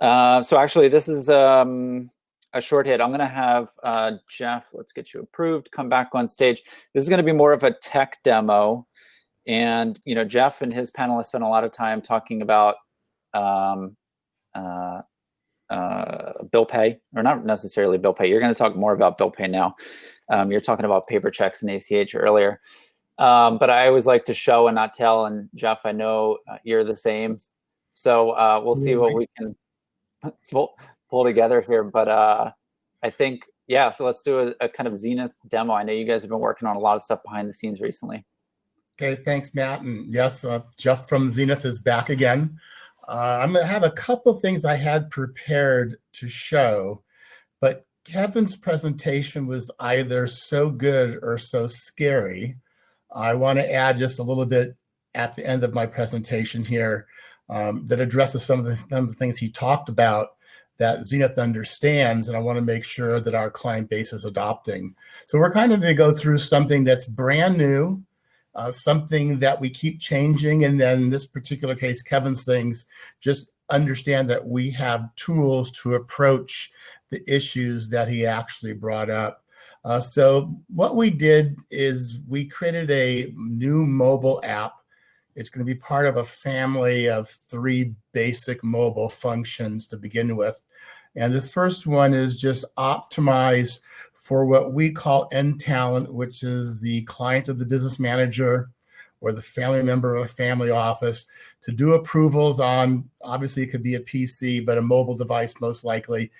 So actually, this is a short hit. I'm going to have Jeff, let's get you approved, come back on stage. This is going to be more of a tech demo. And, you know, Jeff and his panelists spent a lot of time talking about bill pay, or not necessarily bill pay. You're going to talk more about bill pay now. You're talking about paper checks and ACH earlier. But I always like to show and not tell. And Jeff, I know you're the same. So we'll see what we can pull together here. But I think, yeah, so let's do a kind of Zenith demo. I know you guys have been working on a lot of stuff behind the scenes recently. Okay, thanks, Matt. And yes, Jeff from Zenith is back again. I'm going to have a couple of things I had prepared to show, but Kevin's presentation was either so good or so scary. I want to add just a little bit at the end of my presentation here that addresses some of the things he talked about that Zenith understands, and I want to make sure that our client base is adopting. So we're kind of going to go through something that's brand new, something that we keep changing, and then in this particular case, Kevin's things, just understand that we have tools to approach the issues that he actually brought up. So what we did is we created a new mobile app. It's going to be part of a family of 3 basic mobile functions to begin with. And this first one is just optimize for what we call end talent, which is the client of the business manager or the family member of a family office, to do approvals on, obviously it could be a PC, but a mobile device most likely,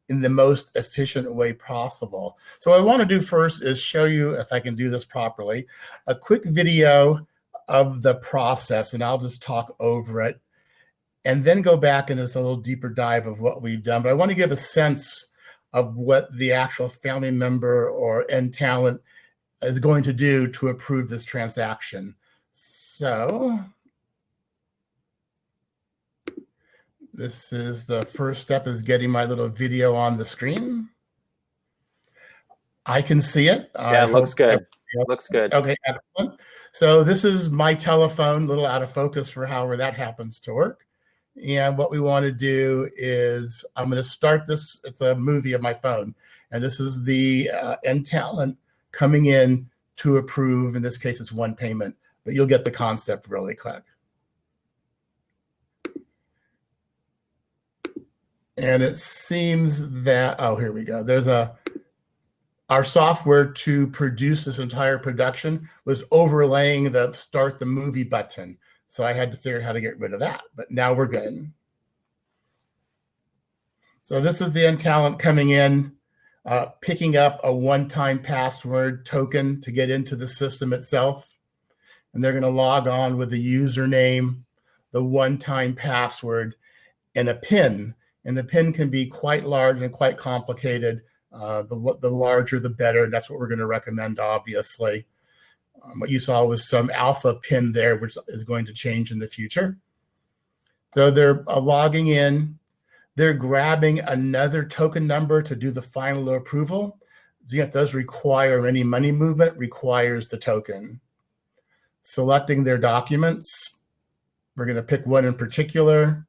in the most efficient way possible. So what I want to do first is show you, if I can do this properly, a quick video of the process, and I'll just talk over it and then go back into a little deeper dive of what we've done. But I want to give a sense of what the actual family member or end talent is going to do to approve this transaction. So this is the first step, is getting my little video on the screen. I can see it. Yeah, it looks good. Looks good. Okay, excellent. So this is my telephone, a little out of focus for however that happens to work. And what we want to do is, I'm going to start this. It's a movie of my phone. And this is the end talent coming in to approve. In this case, it's one payment, but you'll get the concept really quick. And it seems that, oh, here we go. There's our software to produce this entire production was overlaying the start the movie button. So I had to figure out how to get rid of that, but now we're good. So this is the end talent coming in, picking up a one-time password token to get into the system itself. And they're going to log on with the username, the one-time password, and a PIN. And the PIN can be quite large and quite complicated. The larger, the better. That's what we're going to recommend, obviously. What you saw was some alpha PIN there, which is going to change in the future. So they're logging in. They're grabbing another token number to do the final approval. Zenith does require any money movement, requires the token. Selecting their documents. We're going to pick one in particular.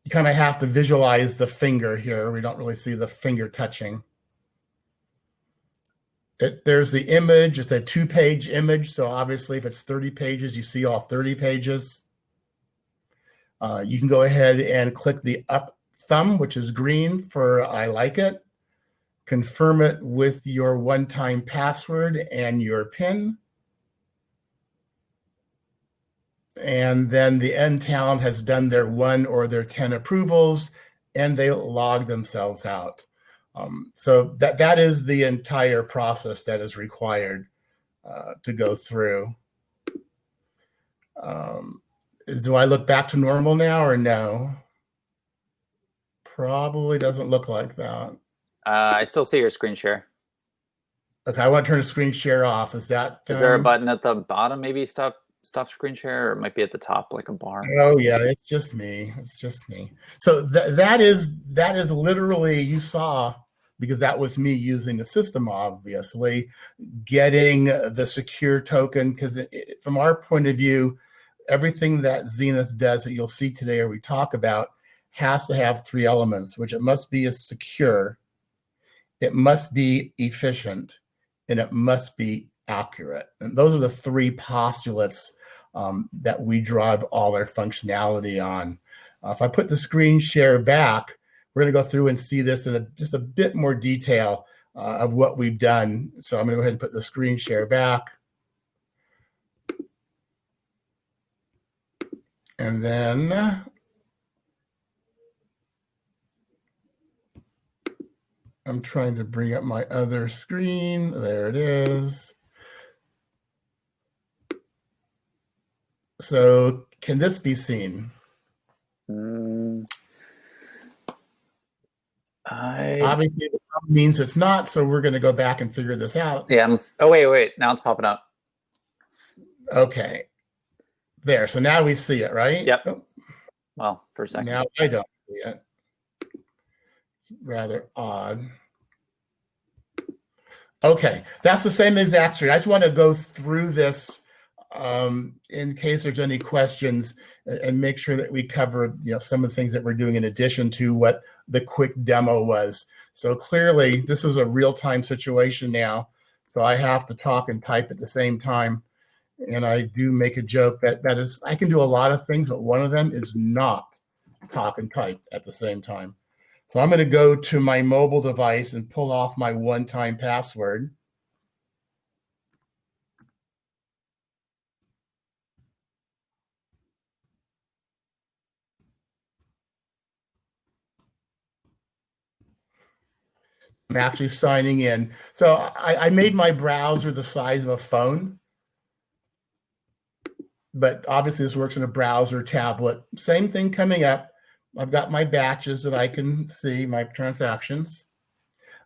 You kind of have to visualize the finger here. We don't really see the finger touching. There's the image. It's a 2-page image. So obviously if it's 30 pages, you see all 30 pages. You can go ahead and click the up thumb, which is green for I like it. Confirm it with your one-time password and your PIN. And then the end talent has done their 1 or their 10 approvals, and they log themselves out. So that is the entire process that is required to go through. Do I look back to normal now or no? Probably doesn't look like that. I still see your screen share. Okay, I want to turn the screen share off. Is that? Is there a button at the bottom? Maybe stop screen share, or it might be at the top like a bar. Oh yeah, it's just me. It's just me. So that is literally, you saw, because that was me using the system, obviously, getting the secure token, because from our point of view, everything that Zenith does that you'll see today or we talk about has to have three elements, which it must be secure, it must be efficient, and it must be accurate. And those are the three postulates that we drive all our functionality on. If I put the screen share back, we're going to go through and see this in just a bit more detail of what we've done. So I'm going to go ahead and put the screen share back. And then I'm trying to bring up my other screen. There it is. So can this be seen? Obviously, the problem means it's not, so we're going to go back and figure this out. Yeah. Oh, wait. Now it's popping up. Okay. There. So now we see it, right? Yep. Oh. Well, for a second. Now I don't see it. Rather odd. Okay. That's the same exact screen. I just want to go through this in case there's any questions and make sure that we cover some of the things that we're doing in addition to what the quick demo was. So clearly this is a real-time situation now. So I have to talk and type at the same time. And I do make a joke that is, I can do a lot of things, but one of them is not talk and type at the same time. So I'm going to go to my mobile device and pull off my one-time password. I'm actually signing in. So I made my browser the size of a phone, but obviously this works in a browser tablet. Same thing coming up. I've got my batches that I can see, my transactions.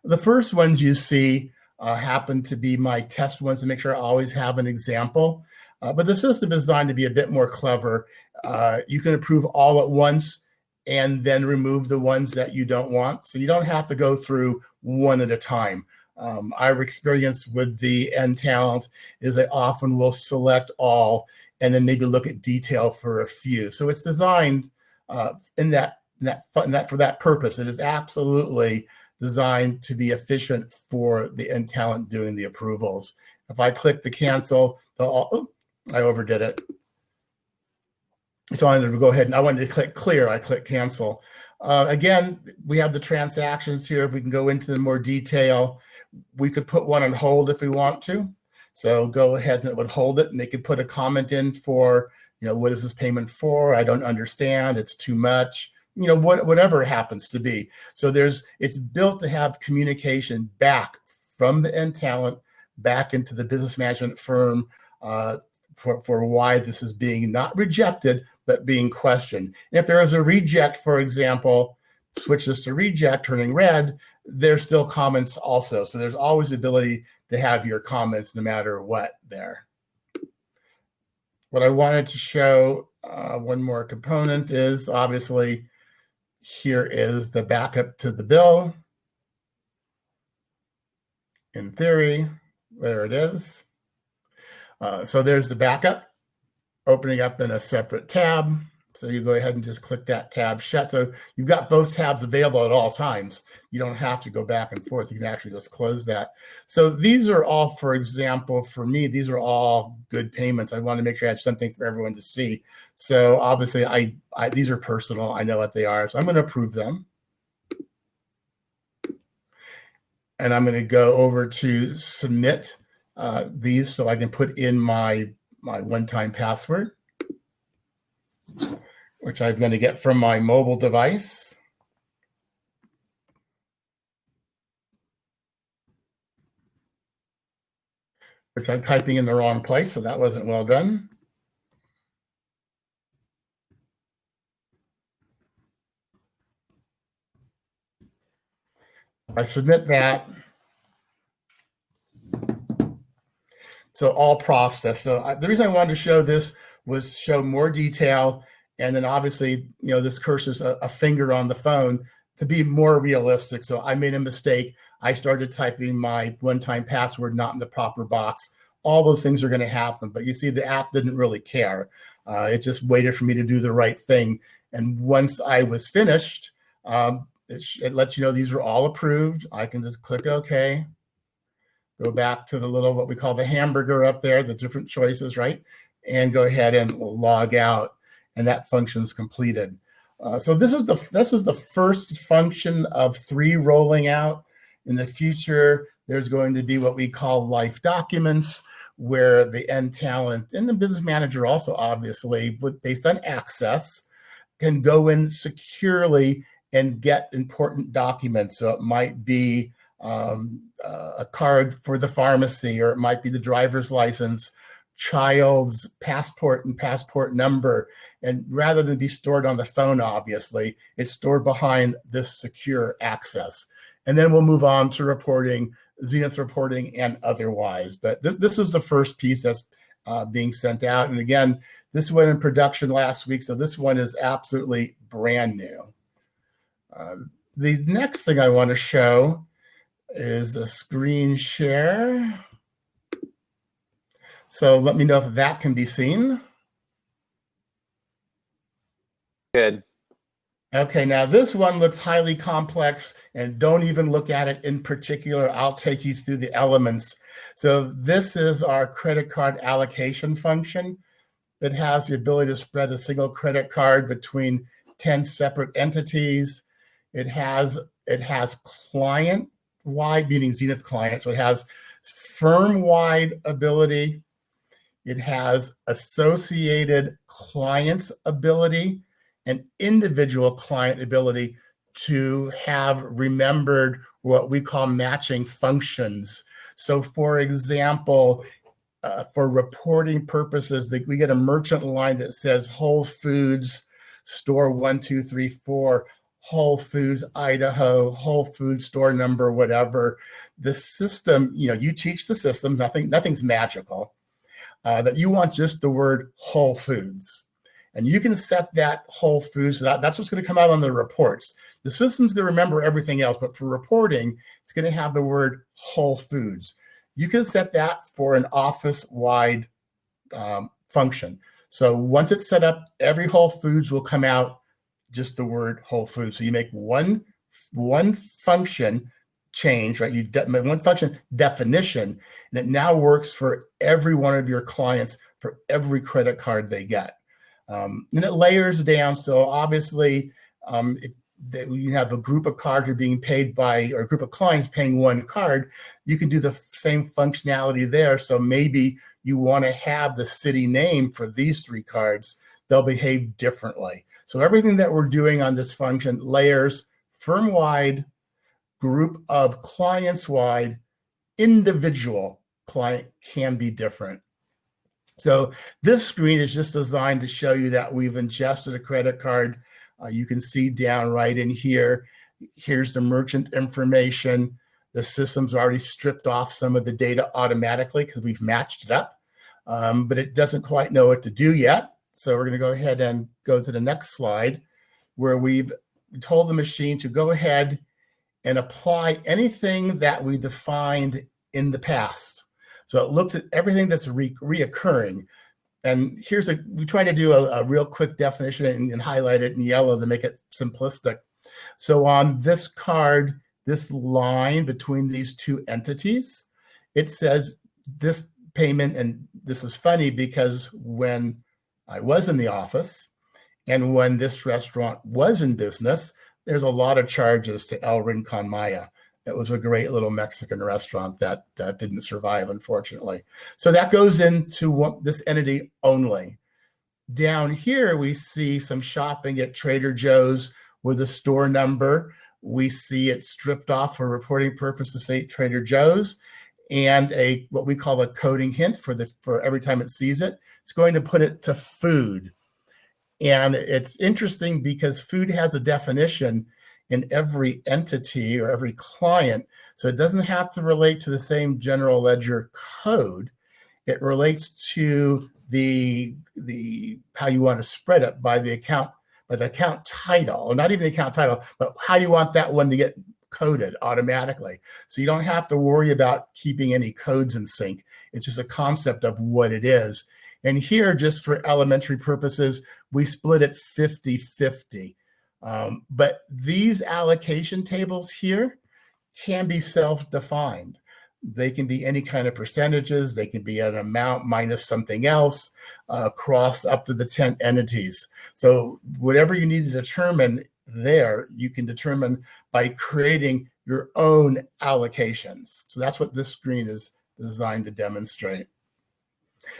The first ones you see happen to be my test ones to make sure I always have an example. But the system is designed to be a bit more clever. You can approve all at once and then remove the ones that you don't want. So you don't have to go through one at a time. Our experience with the end talent is they often will select all and then maybe look at detail for a few. So it's designed for that purpose. It is absolutely designed to be efficient for the end talent doing the approvals. If I click the cancel, I overdid it. So I wanted to go ahead and I wanted to click clear. I click cancel. Again, we have the transactions here. If we can go into the more detail, we could put one on hold if we want to. So go ahead and it would hold it, and they could put a comment in for, what is this payment for? I don't understand. It's too much. Whatever it happens to be. So it's built to have communication back from the end talent back into the business management firm for why this is being not rejected, but being questioned. If there is a reject, for example, switch this to reject, turning red, there's still comments also. So there's always the ability to have your comments no matter what there. What I wanted to show, one more component is obviously here is the backup to the bill. In theory, there it is. So there's the backup opening up in a separate tab. So you go ahead and just click that tab shut. So you've got both tabs available at all times. You don't have to go back and forth. You can actually just close that. So these are all, for example, for me, these are all good payments. I want to make sure I have something for everyone to see. So obviously these are personal. I know what they are. So I'm going to approve them. And I'm going to go over to submit these so I can put in my one-time password, which I'm going to get from my mobile device. Which I'm typing in the wrong place, so that wasn't well done. I submit that. So all processed. So the reason I wanted to show this was show more detail. And then obviously, this cursor's a finger on the phone to be more realistic. So I made a mistake. I started typing my one-time password not in the proper box. All those things are going to happen. But you see, the app didn't really care. It just waited for me to do the right thing. And once I was finished, it lets you know these are all approved. I can just click OK. Go back to the little, what we call the hamburger up there, the different choices, right? And go ahead and log out, and that function is completed. So this is the first function of 3 rolling out. In the future, there's going to be what we call life documents, where the end talent and the business manager also, obviously, but based on access, can go in securely and get important documents. So it might be a card for the pharmacy, or it might be the driver's license, child's passport and passport number. And rather than be stored on the phone, obviously, it's stored behind this secure access. And then we'll move on to reporting, Zenith reporting and otherwise. But this is the first piece that's being sent out. And again, this went in production last week, so this one is absolutely brand new. The next thing I want to show is a screen share. So let me know if that can be seen. Good. Okay, now this one looks highly complex, and don't even look at it in particular. I'll take you through the elements. So this is our credit card allocation function. It has the ability to spread a single credit card between 10 separate entities. It has client-wide, meaning Zenith client, so it has firm-wide ability. It has associated clients ability and individual client ability to have remembered what we call matching functions. So for example, for reporting purposes, we get a merchant line that says Whole Foods store 1234, Whole Foods Idaho, Whole Foods store number, whatever. The system, you teach the system, nothing's magical, that you want just the word Whole Foods. And you can set that Whole Foods, that's what's going to come out on the reports. The system's going to remember everything else, but for reporting, it's going to have the word Whole Foods. You can set that for an office-wide function. So once it's set up, every Whole Foods will come out just the word Whole Foods. So you make one function change, right? You make one function definition, and it now works for every one of your clients for every credit card they get. And it layers down. So obviously, you have a group of cards are being paid by, or a group of clients paying one card, you can do the same functionality there. So maybe you want to have the city name for these 3 cards, they'll behave differently. So everything that we're doing on this function layers firm-wide, group of clients-wide, individual client can be different. So this screen is just designed to show you that we've ingested a credit card. You can see down right in here, here's the merchant information. The system's already stripped off some of the data automatically because we've matched it up, but it doesn't quite know what to do yet. So we're going to go ahead and go to the next slide, where we've told the machine to go ahead and apply anything that we defined in the past. So it looks at everything that's reoccurring. And we try to do a real quick definition and highlight it in yellow to make it simplistic. So on this card, this line between these 2 entities, it says this payment, and this is funny because when I was in the office and when this restaurant was in business, there's a lot of charges to El Rincon Maya. It was a great little Mexican restaurant that didn't survive, unfortunately. So that goes into this entity only. Down here, we see some shopping at Trader Joe's with a store number. We see it stripped off for reporting purposes, say Trader Joe's, and what we call a coding hint for every time it sees it. It's going to put it to food. And it's interesting because food has a definition in every entity or every client. So it doesn't have to relate to the same general ledger code. It relates to the how you want to spread it by the account title, or not even the account title, but how you want that one to get coded automatically. So you don't have to worry about keeping any codes in sync. It's just a concept of what it is. And here, just for elementary purposes, we split it 50-50. But these allocation tables here can be self-defined. They can be any kind of percentages. They can be an amount minus something else, across up to the 10 entities. So whatever you need to determine there, you can determine by creating your own allocations. So that's what this screen is designed to demonstrate.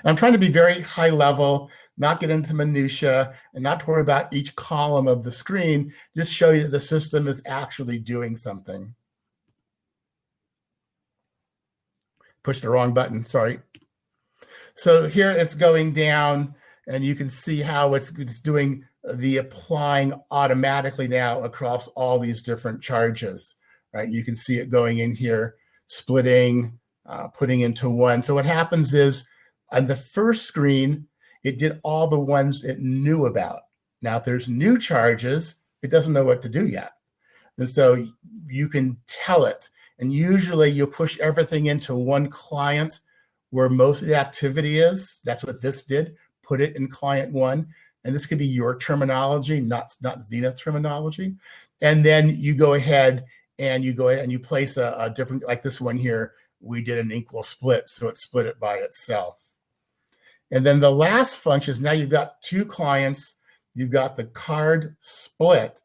I'm trying to be very high level, not get into minutia, and not worry about each column of the screen, just show you that the system is actually doing something. Pushed the wrong button, sorry. So here it's going down, and you can see how it's doing the applying automatically now across all these different charges, right? You can see it going in here, splitting, putting into one. So what happens is, on the first screen, it did all the ones it knew about. Now, if there's new charges, it doesn't know what to do yet. And so you can tell it. And usually you push everything into one client where most of the activity is. That's what this did, put it in client one. And this could be your terminology, not Zenith terminology. And then you go ahead and you place a different, like this one here, we did an equal split, so it split it by itself. And then the last function is now you've got two clients, you've got the card split,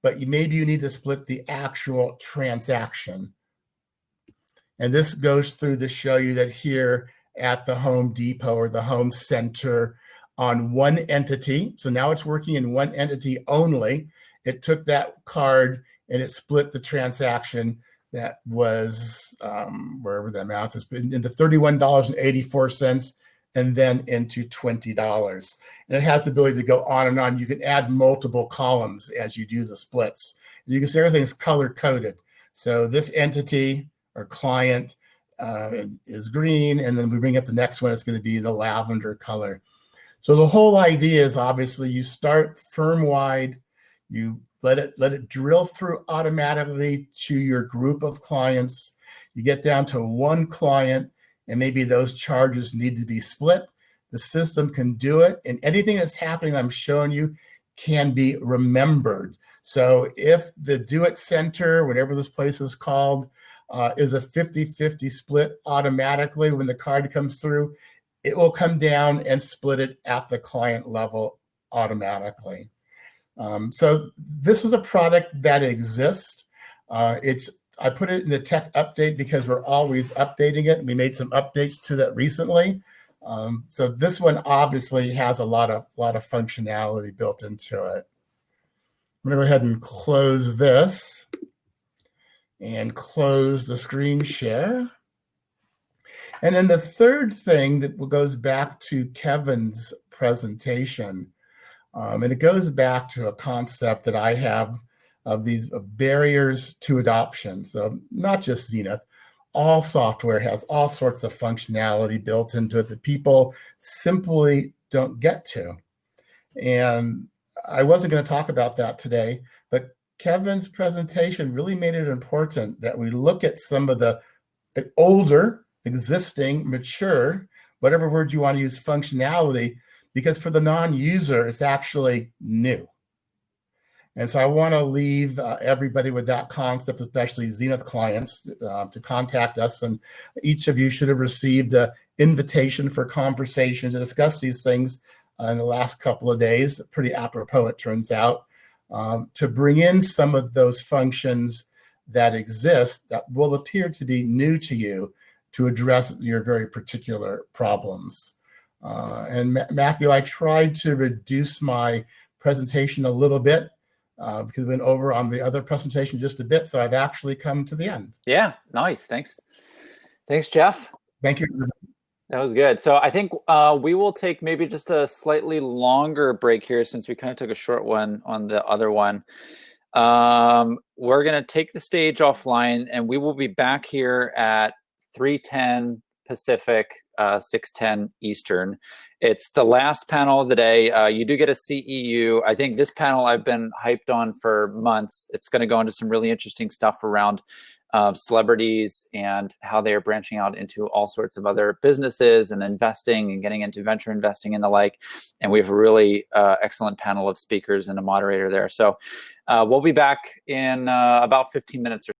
but maybe you need to split the actual transaction. And this goes through to show you that here at the Home Depot or the Home Center on one entity, so now it's working in one entity only, it took that card and it split the transaction that was, wherever the amount is, into $31.84, and then into $20. And it has the ability to go on and on. You can add multiple columns as you do the splits. You can see everything's color coded. So this entity or client is green, and then we bring up the next one, it's going to be the lavender color. So the whole idea is obviously you start firm-wide, you let it drill through automatically to your group of clients. You get down to one client, and maybe those charges need to be split. The system can do it, and anything that's happening I'm showing you can be remembered. So if the Do It Center, whatever this place is called, is a 50-50 split automatically when the card comes through, it will come down and split it at the client level automatically. So this is a product that exists. I put it in the tech update because we're always updating it. We made some updates to that recently. So this one obviously has a lot of functionality built into it. I'm gonna go ahead and close this and close the screen share. And then the third thing that goes back to Kevin's presentation, and it goes back to a concept that I have of these barriers to adoption. So not just Zenith, all software has all sorts of functionality built into it that people simply don't get to. And I wasn't going to talk about that today, but Kevin's presentation really made it important that we look at some of the older, existing, mature, whatever word you want to use, functionality, because for the non-user, it's actually new. And so I want to leave everybody with that concept, especially Zenith clients, to contact us. And each of you should have received the invitation for conversation to discuss these things in the last couple of days. Pretty apropos, it turns out, to bring in some of those functions that exist that will appear to be new to you to address your very particular problems. And Matthew, I tried to reduce my presentation a little bit because we went over on the other presentation just a bit. So I've actually come to the end. Yeah, nice. Thanks. Thanks, Jeff. Thank you. That was good. So I think we will take maybe just a slightly longer break here since we kind of took a short one on the other one. We're going to take the stage offline, and we will be back here at 3:10 Pacific 6:10 Eastern. It's the last panel of the day. You do get a CEU. I think this panel I've been hyped on for months. It's going to go into some really interesting stuff around celebrities and how they are branching out into all sorts of other businesses and investing and getting into venture investing and the like. And we have a really excellent panel of speakers and a moderator there. So we'll be back in about 15 minutes or